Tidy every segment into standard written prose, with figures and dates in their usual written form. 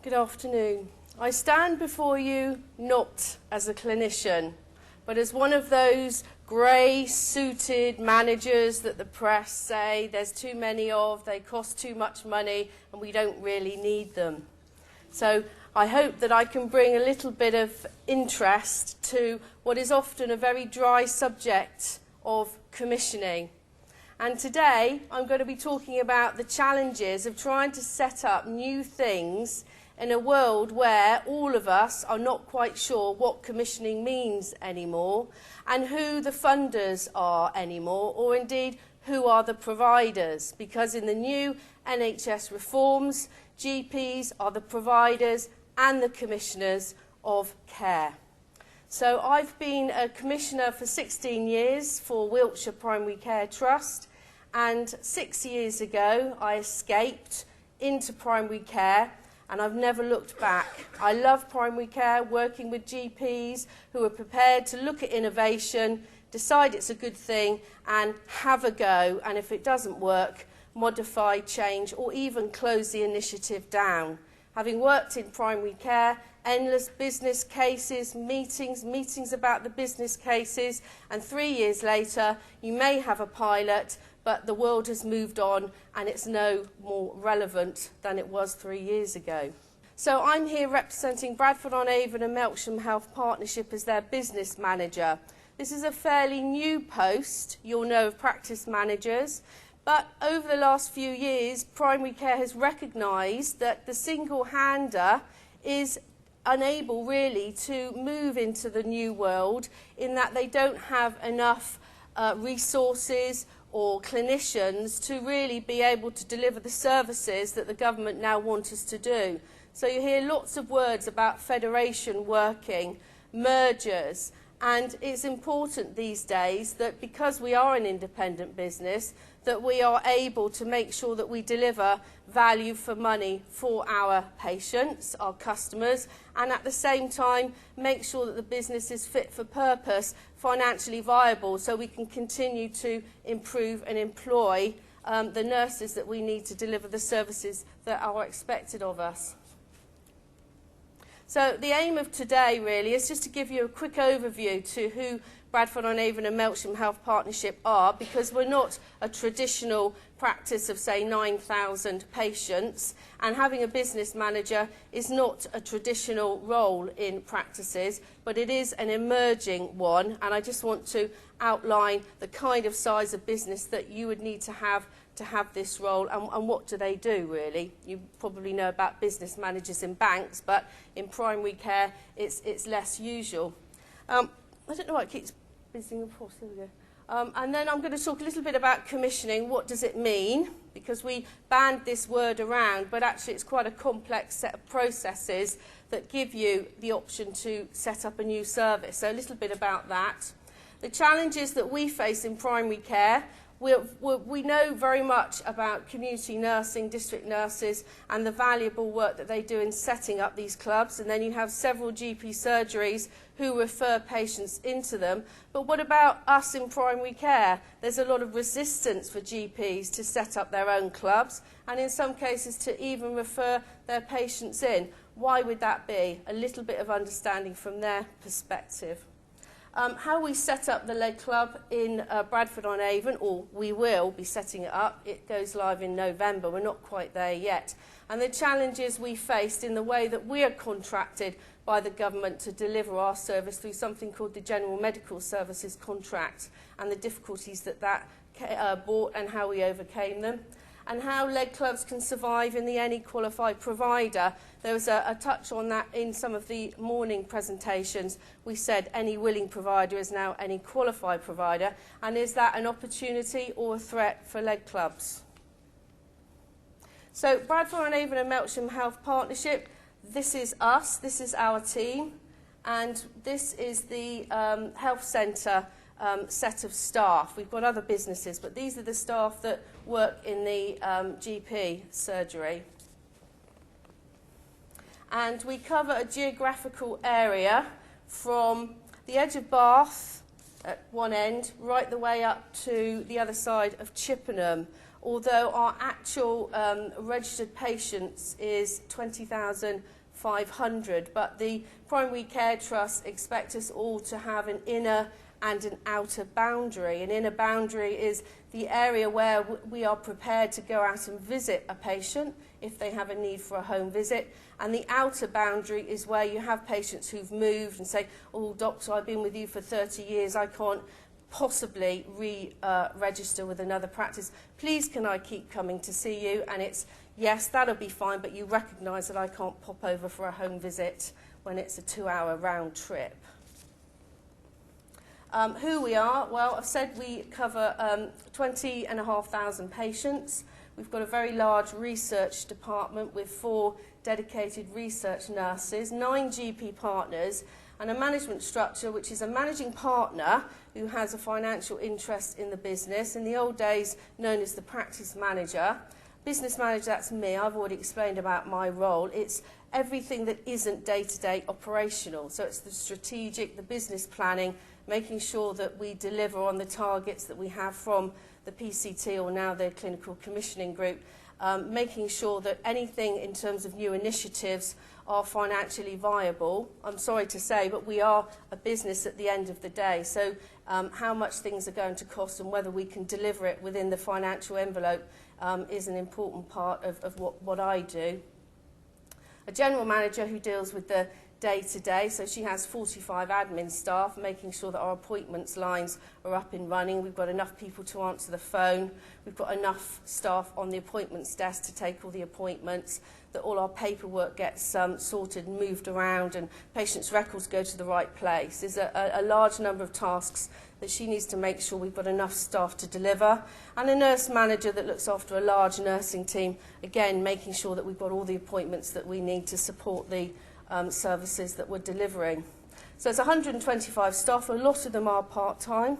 Good afternoon. I stand before you not as a clinician, but as one of those grey suited managers that the press say there's too many of, they cost too much money and we don't really need them. So I hope that I can bring a little bit of interest to what is often a very dry subject of commissioning. And today I'm going to be talking about the challenges of trying to set up new things in a world where all of us are not quite sure what commissioning means anymore and who the funders are anymore, or indeed who are the providers, because in the new NHS reforms, GPs are the providers and the commissioners of care. So I've been a commissioner for 16 years for Wiltshire Primary Care Trust, and 6 years ago I escaped into primary care, and I've never looked back. I love primary care, working with GPs who are prepared to look at innovation, decide it's a good thing, and have a go, and if it doesn't work, modify, change, or even close the initiative down. Having worked in primary care, endless business cases, meetings about the business cases, and 3 years later, you may have a pilot, but the world has moved on and it's no more relevant than it was 3 years ago. So I'm here representing Bradford-on-Avon and Melksham Health Partnership as their business manager. This is a fairly new post, you'll know of practice managers, but over the last few years, primary care has recognised that the single-hander is unable really to move into the new world in that they don't have enough resources or clinicians to really be able to deliver the services that the government now want us to do. So you hear lots of words about federation working, mergers, and it's important these days that because we are an independent business, that we are able to make sure that we deliver value for money for our patients, our customers, and at the same time make sure that the business is fit for purpose, financially viable, so we can continue to improve and employ the nurses that we need to deliver the services that are expected of us. So the aim of today really is just to give you a quick overview to who Bradford-on-Avon and Melksham Health Partnership are, because we're not a traditional practice of, say, 9,000 patients, and having a business manager is not a traditional role in practices, but it is an emerging one, and I just want to outline the kind of size of business that you would need to have this role, and what do they do really. You probably know about business managers in banks, but in primary care it's less usual. I don't know why it keeps busying across. There we go. And then I'm going to talk a little bit about commissioning. What does it mean? Because we banned this word around, but actually it's quite a complex set of processes that give you the option to set up a new service. So a little bit about that. The challenges that we face in primary care. We know very much about community nursing, district nurses, and the valuable work that they do in setting up these clubs. And then you have several GP surgeries who refer patients into them. But what about us in primary care? There's a lot of resistance for GPs to set up their own clubs, and in some cases to even refer their patients in. Why would that be? A little bit of understanding from their perspective. How we set up the Lead Club in Bradford-on-Avon, or we will be setting it up. It goes live in November. We're not quite there yet. And the challenges we faced in the way that we are contracted by the government to deliver our service through something called the General Medical Services Contract, and the difficulties that brought and how we overcame them. And how lead clubs can survive in the any qualified provider. There was a touch on that in some of the morning presentations. We said any willing provider is now any qualified provider, and is that an opportunity or a threat for lead clubs? So Bradford-on-Avon and Melksham Health Partnership, this is us, this is our team, and this is the health centre set of staff. We've got other businesses, but these are the staff that work in the GP surgery. And we cover a geographical area from the edge of Bath at one end right the way up to the other side of Chippenham although our actual registered patients is 20,500, but the Primary Care Trust expect us all to have an inner and an outer boundary. An inner boundary is the area where we are prepared to go out and visit a patient if they have a need for a home visit. And the outer boundary is where you have patients who've moved and say, oh, doctor, I've been with you for 30 years, I can't possibly re-register with another practice. Please, can I keep coming to see you? And it's, yes, that'll be fine, but you recognise that I can't pop over for a home visit when it's a 2-hour round trip. Who we are, well, I've said we cover 20,500 patients. We've got a very large research department with 4 dedicated research nurses, 9 GP partners, and a management structure which is a managing partner who has a financial interest in the business, in the old days known as the practice manager. Business manager, that's me. I've already explained about my role. It's everything that isn't day-to-day operational. So it's the strategic, the business planning, making sure that we deliver on the targets that we have from the PCT, or now the Clinical Commissioning Group, making sure that anything in terms of new initiatives are financially viable. I'm sorry to say, but we are a business at the end of the day. So how much things are going to cost and whether we can deliver it within the financial envelope is an important part of what I do. A general manager who deals with the day-to-day, so she has 45 admin staff, making sure that our appointments lines are up and running. We've got enough people to answer the phone. We've got enough staff on the appointments desk to take all the appointments, that all our paperwork gets sorted and moved around and patients' records go to the right place. There's a large number of tasks that she needs to make sure we've got enough staff to deliver. And a nurse manager that looks after a large nursing team, again, making sure that we've got all the appointments that we need to support the services that we're delivering. So it's 125 staff, a lot of them are part-time,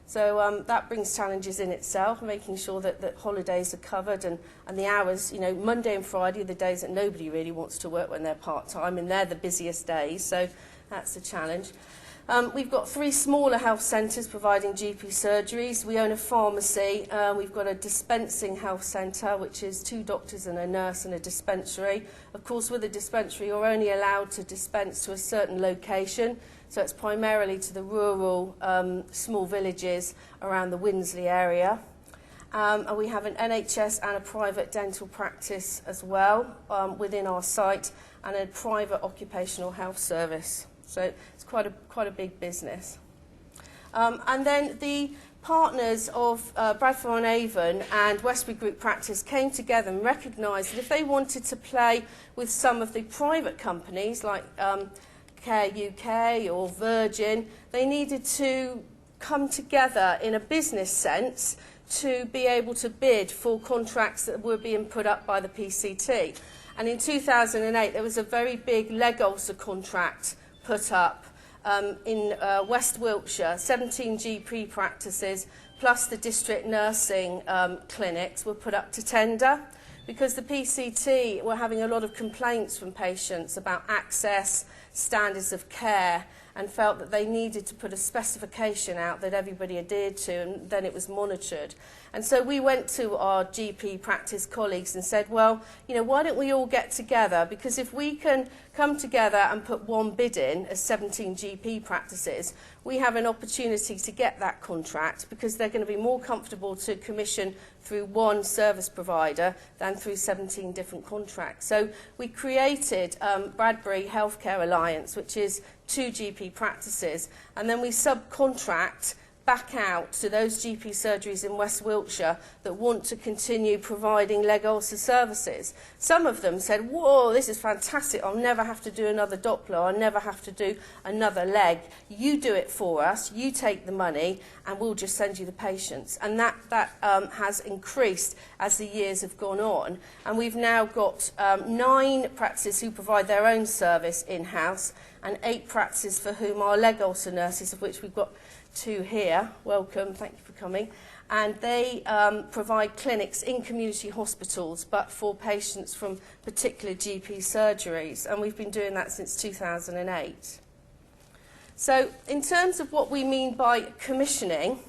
so that brings challenges in itself, making sure that holidays are covered and the hours, you know, Monday and Friday are the days that nobody really wants to work when they're part-time, and they're the busiest days, so that's a challenge. We've got 3 smaller health centres providing GP surgeries. We own a pharmacy. We've got a dispensing health centre, which is 2 doctors and a nurse and a dispensary. Of course, with a dispensary, you're only allowed to dispense to a certain location. So it's primarily to the rural, small villages around the Winsley area. And we have an NHS and a private dental practice as well within our site, and a private occupational health service. So it's quite a big business. And then the partners of Bradford-on-Avon and Westbury Group Practice came together and recognised that if they wanted to play with some of the private companies like Care UK or Virgin, they needed to come together in a business sense to be able to bid for contracts that were being put up by the PCT. And in 2008, there was a very big leg ulcer contract put up in West Wiltshire. 17 GP practices plus the district nursing clinics were put up to tender because the PCT were having a lot of complaints from patients about access, standards of care, and felt that they needed to put a specification out that everybody adhered to, and then it was monitored. And so we went to our GP practice colleagues and said, well, you know, why don't we all get together? Because if we can come together and put one bid in as 17 GP practices, we have an opportunity to get that contract because they're going to be more comfortable to commission through one service provider than through 17 different contracts. So we created Bradbury Healthcare Alliance, which is 2 GP practices, and then we subcontract back out to those GP surgeries in West Wiltshire that want to continue providing leg ulcer services. Some of them said, whoa, this is fantastic, I'll never have to do another Doppler, I'll never have to do another leg. You do it for us, you take the money, and we'll just send you the patients. And that has increased as the years have gone on. And we've now got 9 practices who provide their own service in-house, and 8 practices for whom are leg ulcer nurses, of which we've got 2 here. Welcome, thank you for coming. And they provide clinics in community hospitals, but for patients from particular GP surgeries. And we've been doing that since 2008. So in terms of what we mean by commissioning,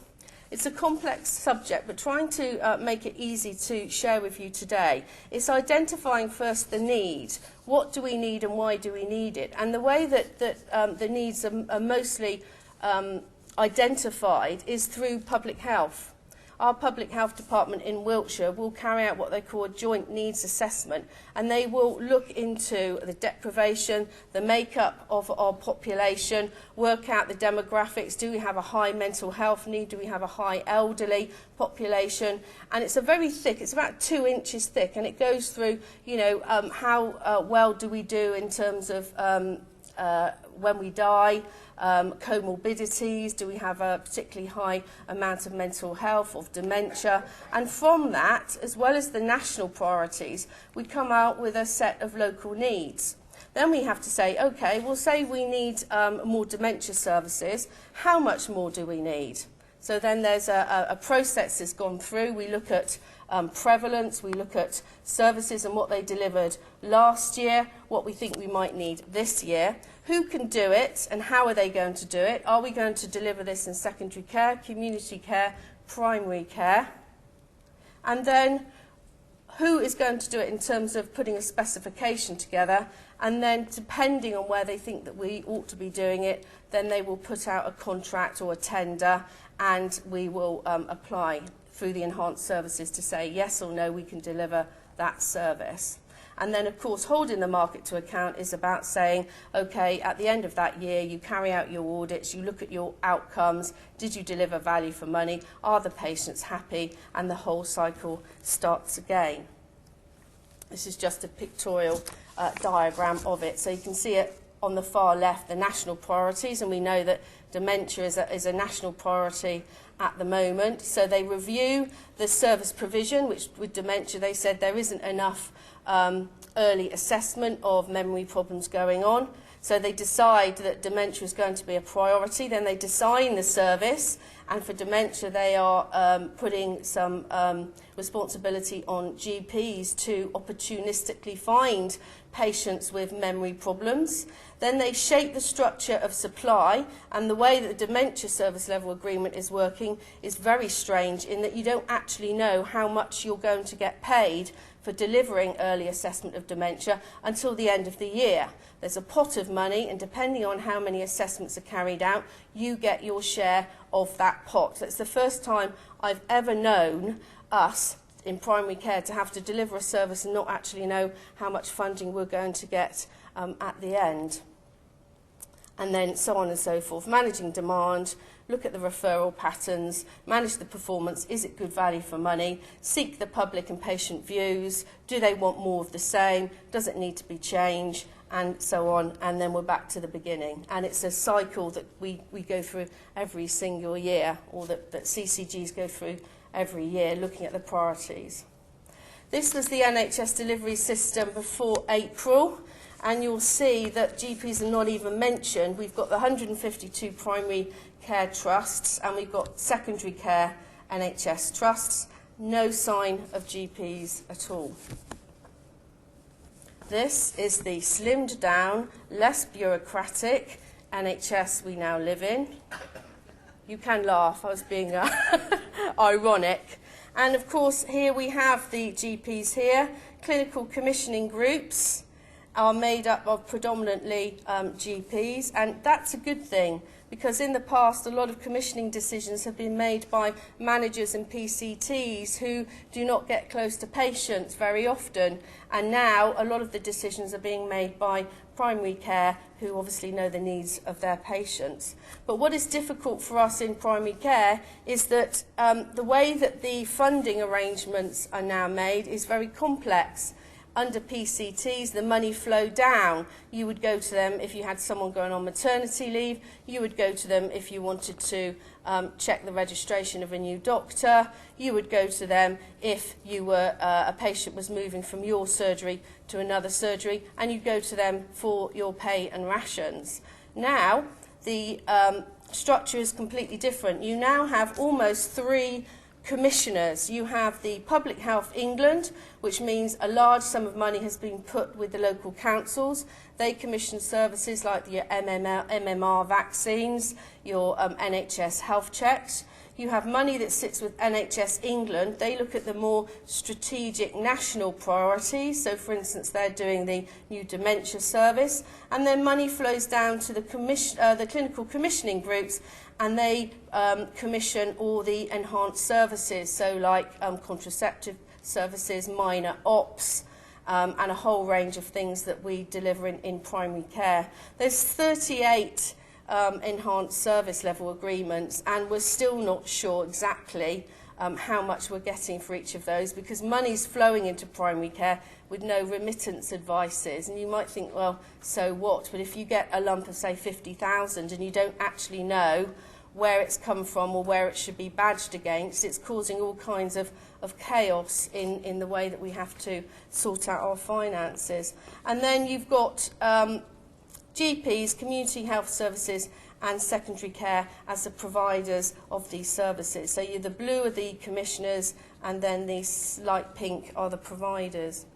It's a complex subject, but trying to make it easy to share with you today. It's identifying first the need. What do we need and why do we need it? And the way that the needs are mostly identified is through public health. Our public health department in Wiltshire will carry out what they call a joint needs assessment, and they will look into the deprivation, the makeup of our population, work out the demographics. Do we have a high mental health need? Do we have a high elderly population? And it's a very thick, it's about 2 inches thick, and it goes through, you know, how well do we do in terms of when we die, comorbidities, do we have a particularly high amount of mental health, of dementia, and from that, as well as the national priorities, we come out with a set of local needs. Then we have to say, okay, we'll say we need more dementia services, how much more do we need? So then there's a process that's gone through. We look at prevalence, we look at services and what they delivered last year, what we think we might need this year, who can do it and how are they going to do it? Are we going to deliver this in secondary care, community care, primary care? And then who is going to do it in terms of putting a specification together, and then depending on where they think that we ought to be doing it, then they will put out a contract or a tender, and we will apply through the enhanced services to say yes or no, we can deliver that service. And then, of course, holding the market to account is about saying, okay, at the end of that year, you carry out your audits, you look at your outcomes, did you deliver value for money, are the patients happy, and the whole cycle starts again. This is just a pictorial diagram of it. So you can see it on the far left, the national priorities, and we know that dementia is a national priority at the moment. So they review the service provision, which with dementia they said there isn't enough early assessment of memory problems going on. So they decide that dementia is going to be a priority. Then they design the service, and for dementia they are putting some responsibility on GPs to opportunistically find patients with memory problems. Then they shape the structure of supply, and the way that the dementia service level agreement is working is very strange in that you don't actually know how much you're going to get paid for delivering early assessment of dementia until the end of the year. There's a pot of money, and depending on how many assessments are carried out, you get your share of that pot. That's the first time I've ever known us in primary care to have to deliver a service and not actually know how much funding we're going to get at the end. And then so on and so forth. Managing demand, look at the referral patterns, manage the performance, is it good value for money, seek the public and patient views, do they want more of the same, does it need to be changed, and so on, and then we're back to the beginning. And it's a cycle that we go through every single year, or that CCGs go through every year, looking at the priorities. This was the NHS delivery system before April, and you'll see that GPs are not even mentioned. We've got the 152 primary care trusts, and we've got secondary care NHS trusts. No sign of GPs at all. This is the slimmed down, less bureaucratic NHS we now live in. You can laugh, I was being ironic. And of course, here we have the GPs here. Clinical commissioning groups are made up of predominantly GPs, and that's a good thing, because in the past a lot of commissioning decisions have been made by managers and PCTs who do not get close to patients very often, and now a lot of the decisions are being made by primary care, who obviously know the needs of their patients. But what is difficult for us in primary care is that the way that the funding arrangements are now made is very complex. Under PCTs, the money flow down. You would go to them if you had someone going on maternity leave. You would go to them if you wanted to check the registration of a new doctor. You would go to them if you were a patient was moving from your surgery to another surgery, and you'd go to them for your pay and rations. Now, the structure is completely different. You now have almost 3 commissioners. You have the Public Health England, which means a large sum of money has been put with the local councils. They commission services like your MMR vaccines, your NHS health checks. You have money that sits with NHS England. They look at the more strategic national priorities. So, for instance, they're doing the new dementia service. And then money flows down to the clinical commissioning groups, and they commission all the enhanced services, so like contraceptive services, minor ops, and a whole range of things that we deliver in primary care. There's 38 enhanced service level agreements, and we're still not sure exactly how much we're getting for each of those, because money's flowing into primary care with no remittance advices. And you might think, well, so what? But if you get a lump of, say, 50,000 and you don't actually know where it's come from or where it should be badged against, it's causing all kinds of chaos in the way that we have to sort out our finances. And then you've got GPs, community health services, and secondary care as the providers of these services. So the blue are the commissioners, and then the light pink are the providers.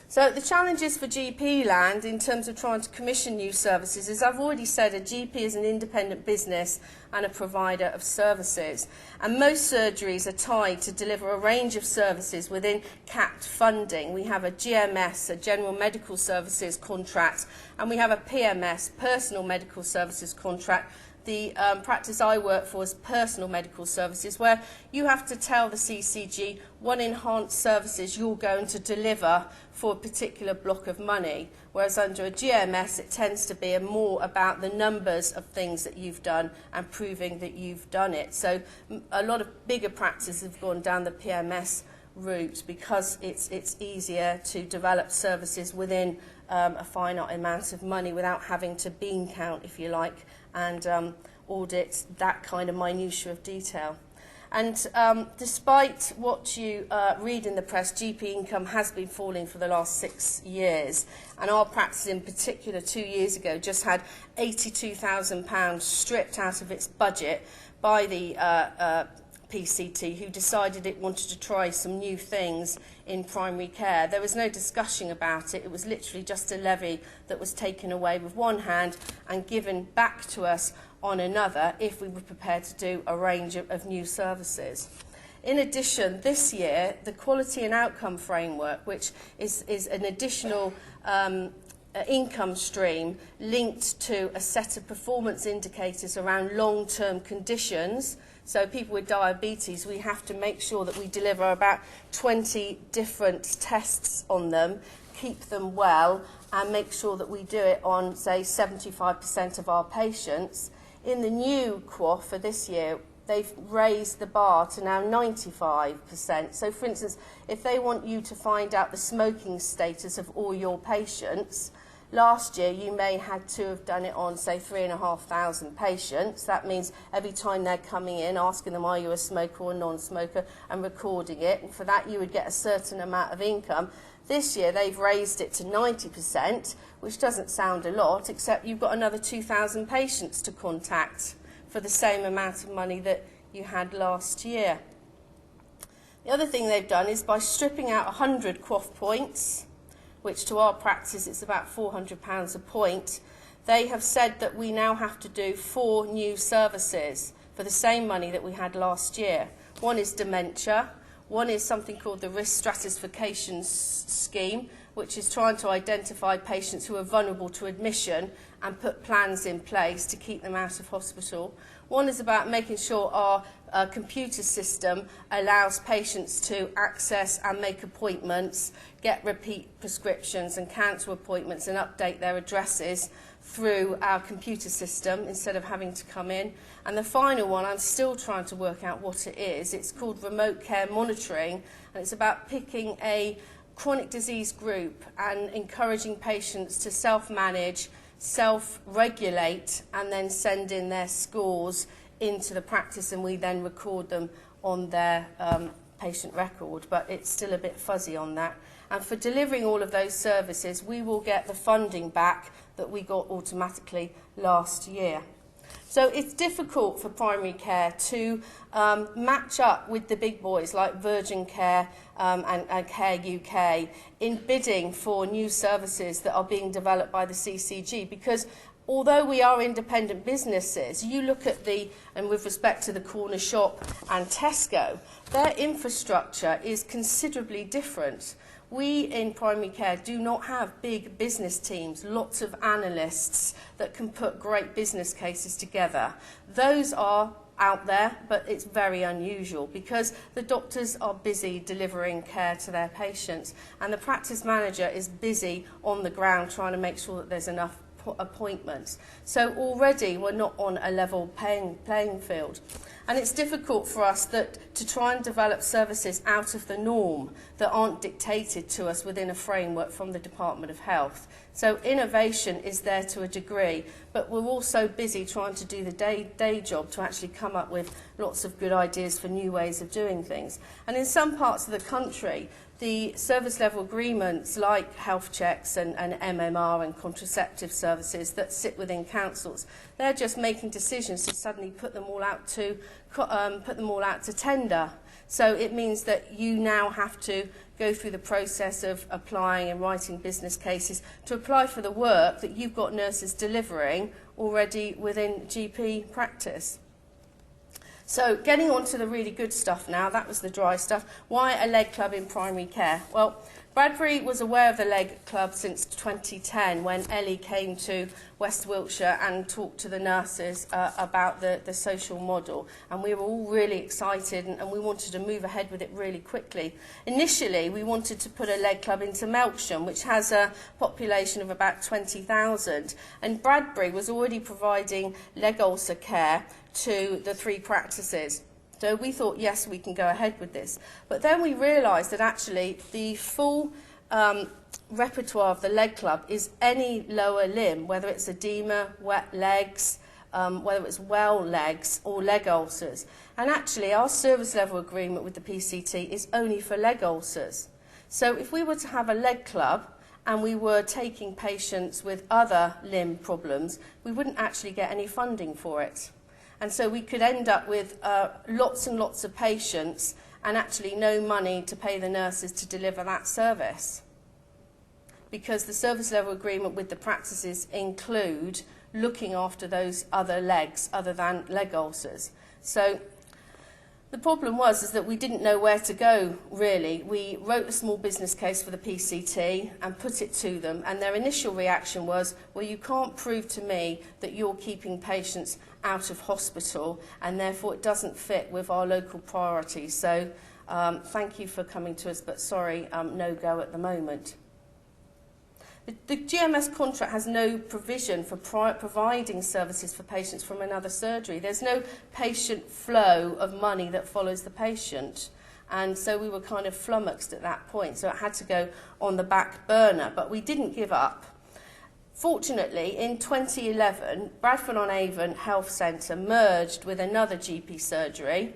So the challenges for GP land in terms of trying to commission new services is, I've already said, a GP is an independent business and a provider of services. And most surgeries are tied to deliver a range of services within capped funding. We have a GMS, a General Medical Services contract, and we have a PMS, Personal Medical Services contract. The practice I work for is personal medical services, where you have to tell the CCG what enhanced services you're going to deliver for a particular block of money, whereas under a GMS it tends to be more about the numbers of things that you've done and proving that you've done it. So a lot of bigger practices have gone down the PMS route because it's easier to develop services within a finite amount of money without having to bean count, if you like, and audit that kind of minutiae of detail. And despite what you read in the press, GP income has been falling for the last 6 years. And our practice in particular 2 years ago just had £82,000 stripped out of its budget by the PCT, who decided it wanted to try some new things in primary care. There was no discussion about it. It was literally just a levy that was taken away with one hand and given back to us on another if we were prepared to do a range of new services. In addition, this year, the Quality and Outcome Framework, which is an additional income stream linked to a set of performance indicators around long-term conditions. So people with diabetes, we have to make sure that we deliver about 20 different tests on them, keep them well, and make sure that we do it on, say, 75% of our patients. In the new QOF for this year, they've raised the bar to now 95%. So, for instance, if they want you to find out the smoking status of all your patients, last year you may had to have done it on, say, 3,500 patients. That means every time they're coming in, asking them, are you a smoker or a non-smoker, and recording it. And for that you would get a certain amount of income. This year they've raised it to 90%, which doesn't sound a lot, except you've got another 2,000 patients to contact for the same amount of money that you had last year. The other thing they've done is by stripping out 100 QOF points, which to our practice it's about £400 a point, they have said that we now have to do 4 new services for the same money that we had last year. One is dementia, one is something called the Risk Stratification Scheme, which is trying to identify patients who are vulnerable to admission and put plans in place to keep them out of hospital. One is about making sure our computer system allows patients to access and make appointments, get repeat prescriptions and cancel appointments and update their addresses through our computer system instead of having to come in. And the final one, I'm still trying to work out what it is. It's called remote care monitoring, and it's about picking a chronic disease group and encouraging patients to self-manage, self-regulate, and then send in their scores into the practice, and we then record them on their patient record, but it's still a bit fuzzy on that. And for delivering all of those services, we will get the funding back that we got automatically last year. So it's difficult for primary care to match up with the big boys like Virgin Care and Care UK in bidding for new services that are being developed by the CCG, because although we are independent businesses, you look at and with respect to the corner shop and Tesco, their infrastructure is considerably different. We in primary care do not have big business teams, lots of analysts that can put great business cases together. Those are out there, but it's very unusual because the doctors are busy delivering care to their patients and the practice manager is busy on the ground trying to make sure that there's enough appointments. So already we're not on a level playing field. And it's difficult for us to try and develop services out of the norm that aren't dictated to us within a framework from the Department of Health. So innovation is there to a degree, but we're also busy trying to do the day job to actually come up with lots of good ideas for new ways of doing things. And in some parts of the country, the service level agreements like health checks and MMR and contraceptive services that sit within councils, they're just making decisions to suddenly put them all out to tender. So it means that you now have to go through the process of applying and writing business cases to apply for the work that you've got nurses delivering already within GP practice. So getting on to the really good stuff now, that was the dry stuff. Why a leg club in primary care? Well, Bradbury was aware of the leg club since 2010 when Ellie came to West Wiltshire and talked to the nurses about the social model. And we were all really excited and we wanted to move ahead with it really quickly. Initially, we wanted to put a leg club into Melksham, which has a population of about 20,000. And Bradbury was already providing leg ulcer care to the 3 practices. So we thought, yes, we can go ahead with this. But then we realised that actually the full repertoire of the leg club is any lower limb, whether it's edema, wet legs, whether it's well legs or leg ulcers. And actually our service level agreement with the PCT is only for leg ulcers. So if we were to have a leg club and we were taking patients with other limb problems, we wouldn't actually get any funding for it. And so we could end up with lots and lots of patients and actually no money to pay the nurses to deliver that service. Because the service level agreement with the practices include looking after those other legs other than leg ulcers. So the problem is that we didn't know where to go, really. We wrote a small business case for the PCT and put it to them, and their initial reaction was, well, you can't prove to me that you're keeping patients out of hospital, and therefore it doesn't fit with our local priorities. So thank you for coming to us, but sorry, no go at the moment. The GMS contract has no provision for providing services for patients from another surgery. There's no patient flow of money that follows the patient. And so we were kind of flummoxed at that point. So it had to go on the back burner. But we didn't give up. Fortunately, in 2011, Bradford-on-Avon Health Centre merged with another GP surgery.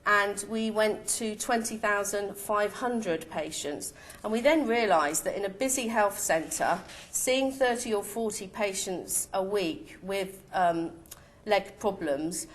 And we went to 20,500 patients. And we then realised that in a busy health centre, seeing 30 or 40 patients a week with leg problems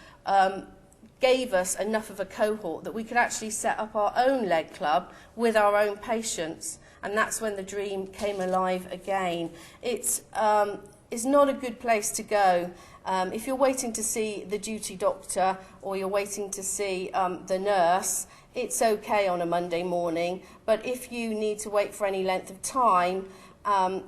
gave us enough of a cohort that we could actually set up our own leg club with our own patients. And that's when the dream came alive again. It's not a good place to go. If you're waiting to see the duty doctor or you're waiting to see the nurse, it's okay on a Monday morning. But if you need to wait for any length of time,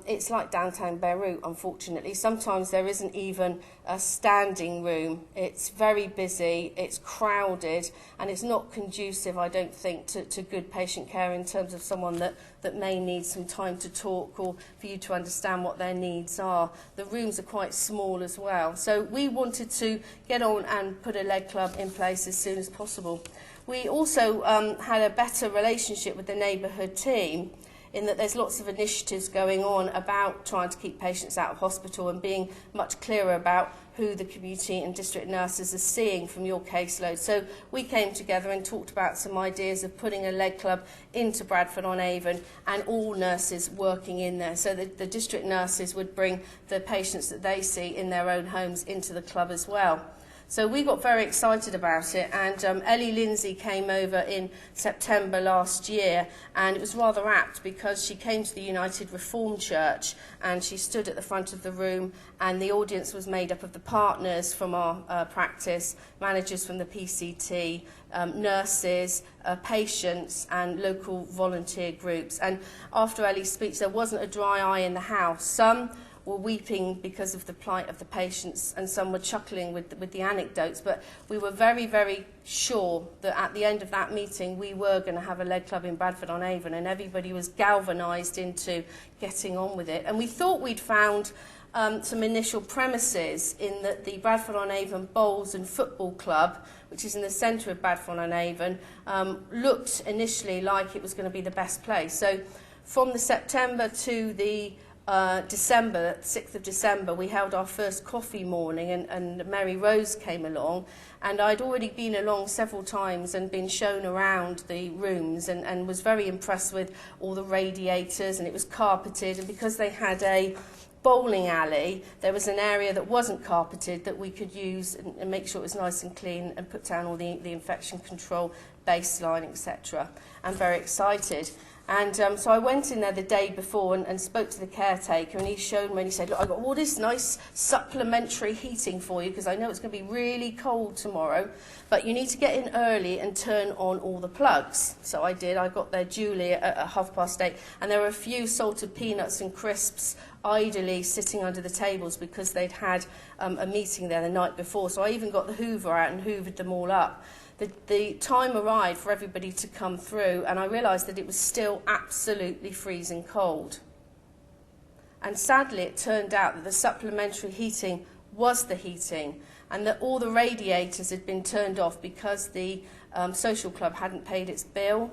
it's like downtown Beirut, unfortunately. Sometimes there isn't even a standing room. It's very busy, it's crowded, and it's not conducive, I don't think, to good patient care in terms of someone that may need some time to talk or for you to understand what their needs are. The rooms are quite small as well. So we wanted to get on and put a leg club in place as soon as possible. We also had a better relationship with the neighbourhood team, in that there's lots of initiatives going on about trying to keep patients out of hospital and being much clearer about who the community and district nurses are seeing from your caseload. So we came together and talked about some ideas of putting a leg club into Bradford-on-Avon and all nurses working in there. So the district nurses would bring the patients that they see in their own homes into the club as well. So we got very excited about it, and Ellie Lindsay came over in September last year, and it was rather apt because she came to the United Reformed Church and she stood at the front of the room, and the audience was made up of the partners from our practice, managers from the PCT, nurses, patients and local volunteer groups. And after Ellie's speech there wasn't a dry eye in the house. Some were weeping because of the plight of the patients, and some were chuckling with the anecdotes, but we were very, very sure that at the end of that meeting we were going to have a lead club in Bradford-on-Avon, and everybody was galvanised into getting on with it. And we thought we'd found some initial premises in that the Bradford-on-Avon Bowls and Football Club, which is in the centre of Bradford-on-Avon, looked initially like it was going to be the best place. So from the September to the December, 6th of December, we held our first coffee morning, and Mary Rose came along, and I'd already been along several times and been shown around the rooms, and was very impressed with all the radiators, and it was carpeted, and because they had a bowling alley, there was an area that wasn't carpeted that we could use and make sure it was nice and clean, and put down all the infection control baseline, etc. I'm very excited. And so I went in there the day before and spoke to the caretaker, and he showed me, and he said, look, I've got all this nice supplementary heating for you because I know it's going to be really cold tomorrow, but you need to get in early and turn on all the plugs. So I did. I got there duly at 8:30, and there were a few salted peanuts and crisps idly sitting under the tables because they'd had a meeting there the night before. So I even got the hoover out and hoovered them all up. The time arrived for everybody to come through, and I realised that it was still absolutely freezing cold. And sadly, it turned out that the supplementary heating was the heating, and that all the radiators had been turned off because the social club hadn't paid its bill.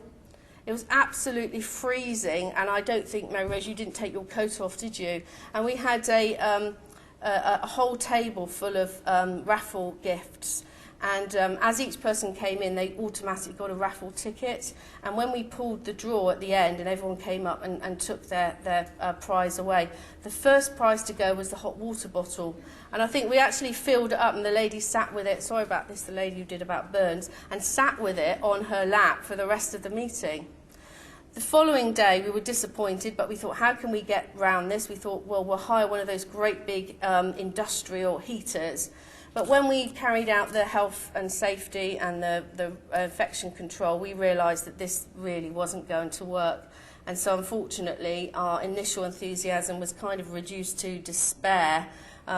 It was absolutely freezing, and I don't think, Mary Rose, you didn't take your coat off, did you? And we had a whole table full of raffle gifts. And as each person came in, they automatically got a raffle ticket. And when we pulled the draw at the end and everyone came up and took their prize away, the first prize to go was the hot water bottle. And I think we actually filled it up, and the lady sat with it, sorry about this, the lady who did about burns, and sat with it on her lap for the rest of the meeting. The following day, we were disappointed, but we thought, how can we get round this? We thought, well, we'll hire one of those great big industrial heaters. But when we carried out the health and safety and the infection control, we realised that this really wasn't going to work. And so unfortunately, our initial enthusiasm was kind of reduced to despair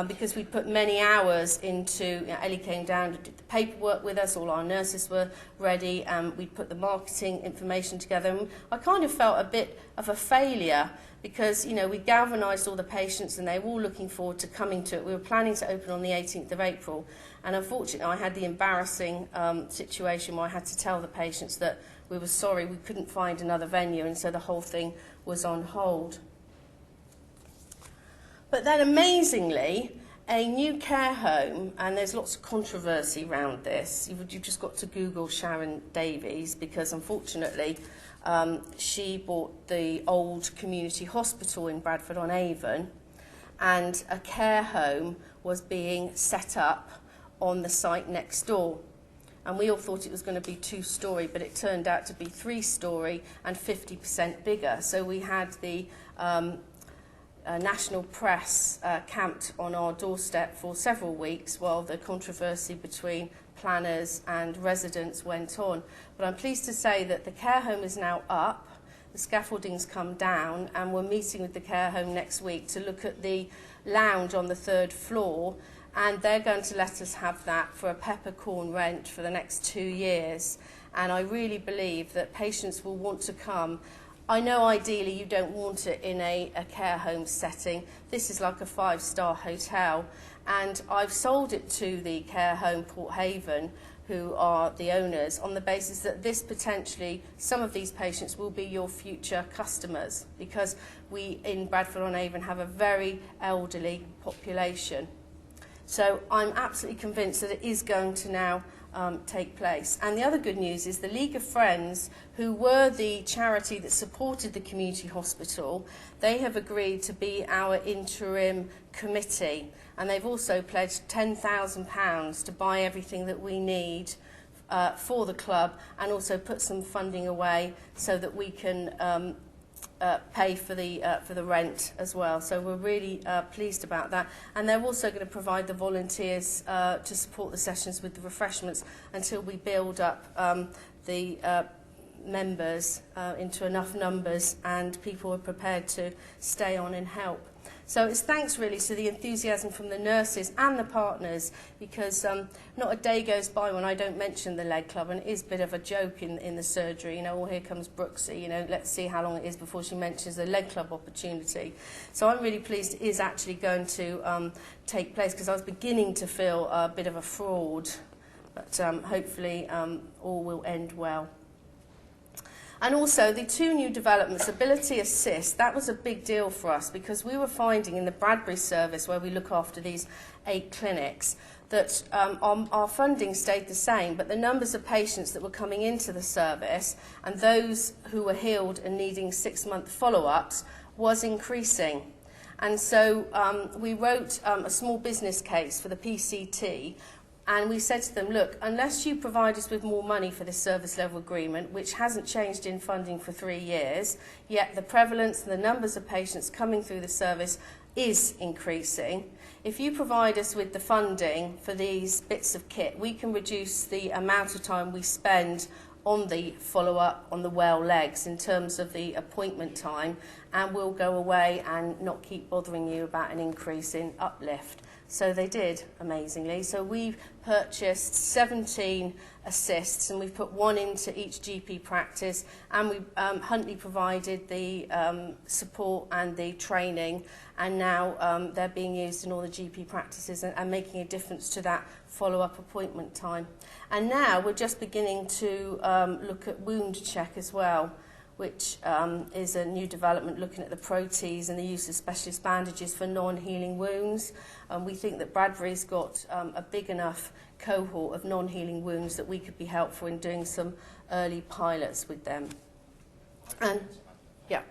because we put many hours into, Ellie came down and did the paperwork with us, all our nurses were ready, and we put the marketing information together. And I kind of felt a bit of a failure because, you know, we galvanised all the patients and they were all looking forward to coming to it. We were planning to open on the 18th of April, and unfortunately I had the embarrassing situation where I had to tell the patients that we were sorry we couldn't find another venue, and so the whole thing was on hold. But then amazingly, a new care home, and there's lots of controversy around this, you've just got to Google Sharon Davies, because unfortunately she bought the old community hospital in Bradford-on-Avon, and a care home was being set up on the site next door. And we all thought it was going to be 2-storey, but it turned out to be 3-storey and 50% bigger. So we had the national press camped on our doorstep for several weeks while the controversy between planners and residents went on. But I'm pleased to say that the care home is now up, the scaffolding's come down, and we're meeting with the care home next week to look at the lounge on the 3rd floor, and they're going to let us have that for a peppercorn rent for the next 2 years. And I really believe that patients will want to come. I know ideally you don't want it in a care home setting. This is like a 5-star hotel, and I've sold it to the care home Port Haven, who are the owners, on the basis that this potentially, some of these patients will be your future customers, because we in Bradford-on-Avon have a very elderly population. So I'm absolutely convinced that it is going to now take place. And the other good news is the League of Friends, who were the charity that supported the community hospital, they have agreed to be our interim committee, and they've also pledged £10,000 to buy everything that we need for the club, and also put some funding away so that we can pay for the rent as well. So we're really pleased about that. And they're also going to provide the volunteers to support the sessions with the refreshments until we build up the members into enough numbers and people are prepared to stay on and help. So it's thanks really to the enthusiasm from the nurses and the partners, because not a day goes by when I don't mention the leg club, and it is a bit of a joke in the surgery, you know, oh, here comes Brookes, you know, let's see how long it is before she mentions the leg club opportunity. So I'm really pleased it is actually going to take place, because I was beginning to feel a bit of a fraud, but hopefully all will end well. And also the two new developments, Ability Assist, that was a big deal for us, because we were finding in the Bradbury service, where we look after these 8 clinics, that our funding stayed the same, but the numbers of patients that were coming into the service and those who were healed and needing 6-month follow-ups was increasing. And so we wrote a small business case for the PCT, and we said to them, look, unless you provide us with more money for this service level agreement, which hasn't changed in funding for 3 years, yet the prevalence and the numbers of patients coming through the service is increasing. If you provide us with the funding for these bits of kit, we can reduce the amount of time we spend on the follow-up on the well legs in terms of the appointment time, and we'll go away and not keep bothering you about an increase in uplift. So they did, amazingly. So we've purchased 17 assists, and we've put 1 into each GP practice, and we Huntley provided the support and the training, and now they're being used in all the GP practices and making a difference to that follow-up appointment time. And now we're just beginning to look at wound check as well, which is a new development, looking at the protease and the use of specialist bandages for non-healing wounds. We think that Bradbury's got a big enough cohort of non-healing wounds that we could be helpful in doing some early pilots with them. And yeah.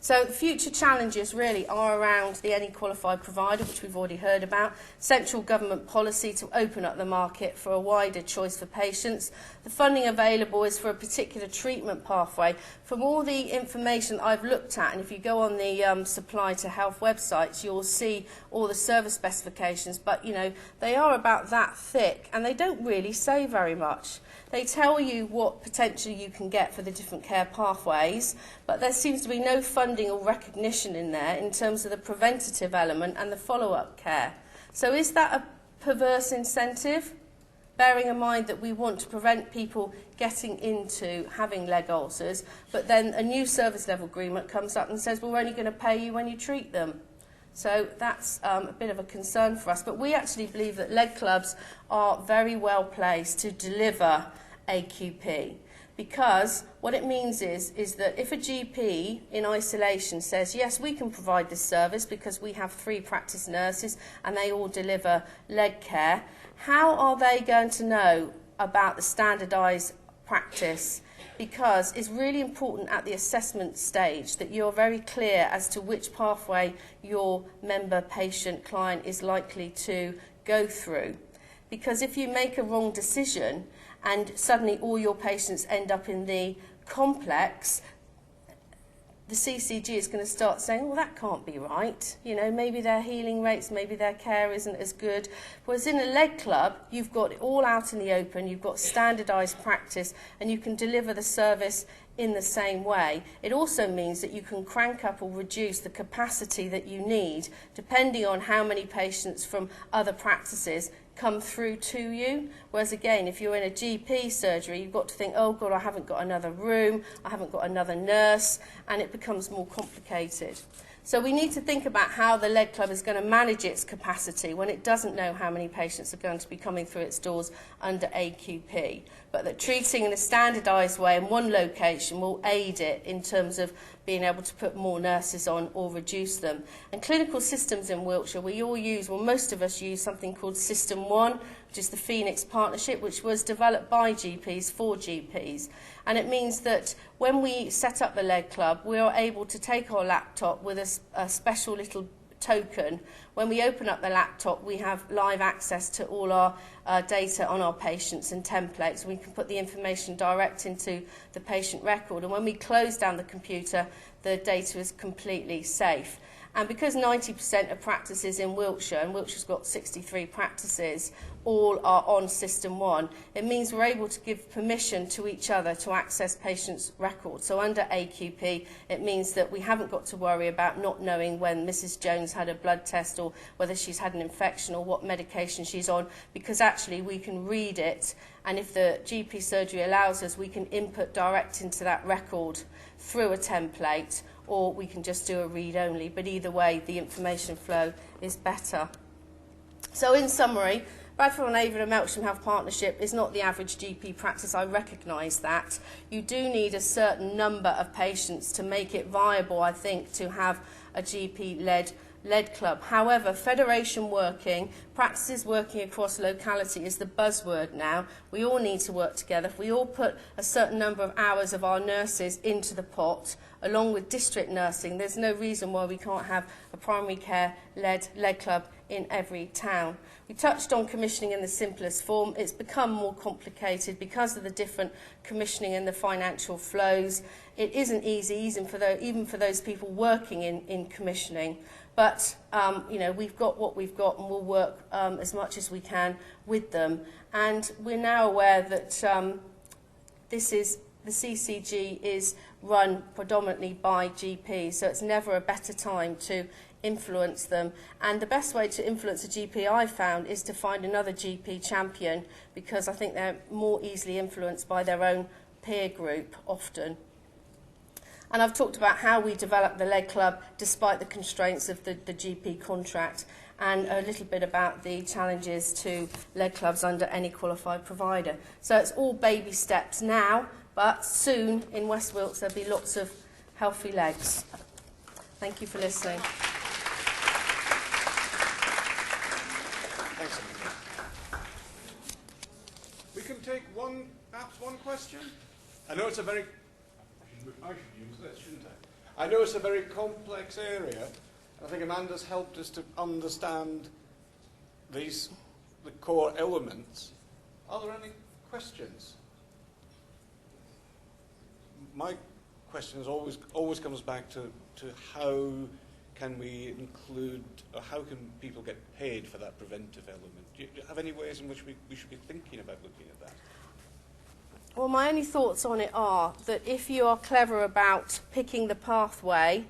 So the future challenges really are around the any qualified provider, which we've already heard about, central government policy to open up the market for a wider choice for patients. The funding available is for a particular treatment pathway. From all the information I've looked at, and if you go on the Supply to Health websites, you'll see all the service specifications, but you know, they are about that thick and they don't really say very much. They tell you what potentially you can get for the different care pathways, but there seems to be no funding or recognition in there in terms of the preventative element and the follow-up care. So is that a perverse incentive? Bearing in mind that we want to prevent people getting into having leg ulcers, but then a new service level agreement comes up and says, well, we're only going to pay you when you treat them. So that's a bit of a concern for us. But we actually believe that leg clubs are very well placed to deliver AQP, because what it means is that if a GP in isolation says, yes, we can provide this service because we have 3 practice nurses and they all deliver leg care, how are they going to know about the standardised practice? Because it's really important at the assessment stage that you're very clear as to which pathway your member, patient, client is likely to go through. Because if you make a wrong decision and suddenly all your patients end up in the complex, the CCG is going to start saying, well, that can't be right. You know, maybe their healing rates, maybe their care isn't as good. Whereas in a leg club, you've got it all out in the open, you've got standardised practice, and you can deliver the service in the same way. It also means that you can crank up or reduce the capacity that you need, depending on how many patients from other practices come through to you. Whereas again, if you're in a GP surgery, you've got to think, oh God, I haven't got another room, I haven't got another nurse, and it becomes more complicated. So we need to think about how the leg club is going to manage its capacity when it doesn't know how many patients are going to be coming through its doors under AQP. But that treating in a standardised way in one location will aid it in terms of being able to put more nurses on or reduce them. And clinical systems in Wiltshire, we all use, well, most of us use something called System 1, which is the Phoenix Partnership, which was developed by GPs for GPs. And it means that when we set up the Lead Club, we are able to take our laptop with a special little token. When we open up the laptop, we have live access to all our data on our patients and templates. We can put the information direct into the patient record, and when we close down the computer, the data is completely safe. And because 90% of practices in Wiltshire, and Wiltshire's got 63 practices, all are on System 1, it means we're able to give permission to each other to access patients' records. So under AQP, it means that we haven't got to worry about not knowing when Mrs. Jones had a blood test or whether she's had an infection or what medication she's on, because actually we can read it, and if the GP surgery allows us, we can input direct into that record through a template, or we can just do a read-only. But either way, the information flow is better. So in summary, Bradford-on-Avon and Melksham Health Partnership is not the average GP practice. I recognise that. You do need a certain number of patients to make it viable, I think, to have a GP-led Lead Club. However, federation working, practices working across locality is the buzzword now. We all need to work together. If we all put a certain number of hours of our nurses into the pot, along with district nursing, there's no reason why we can't have a primary care lead club in every town. We touched on commissioning in the simplest form. It's become more complicated because of the different commissioning and the financial flows. It isn't easy, even for those people working in commissioning. But, you know, we've got what we've got, and we'll work as much as we can with them. And we're now aware that the CCG is run predominantly by GPs, so it's never a better time to influence them. And the best way to influence a GP, I found, is to find another GP champion, because I think they're more easily influenced by their own peer group often. And I've talked about how we developed the Lead Club despite the constraints of the GP contract, and a little bit about the challenges to lead clubs under any qualified provider. So it's all baby steps now, but soon in West Wilts there'll be lots of healthy legs. Thank you for listening. Thanks. We can take perhaps one question. I know it's a very... I should use this, shouldn't I? I know it's a very complex area. I think Amanda's helped us to understand the core elements. Are there any questions? My question always comes back to how can we include, or how can people get paid for that preventive element? Do you have any ways in which we should be thinking about looking at that? Well, my only thoughts on it are that if you are clever about picking the pathway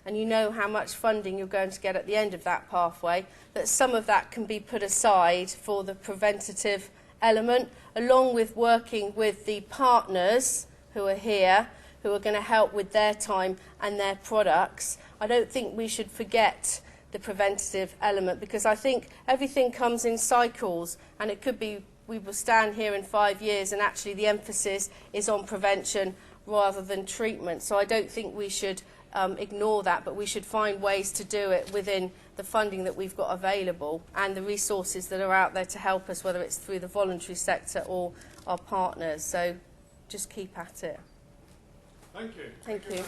and you know how much funding you're going to get at the end of that pathway, that some of that can be put aside for the preventative element, along with working with the partners who are here, who are going to help with their time and their products. I don't think we should forget the preventative element, because I think everything comes in cycles, and it could be we will stand here in 5 years and actually the emphasis is on prevention rather than treatment. So I don't think we should ignore that, but we should find ways to do it within the funding that we've got available and the resources that are out there to help us, whether it's through the voluntary sector or our partners. So just keep at it. Thank you. Thank you.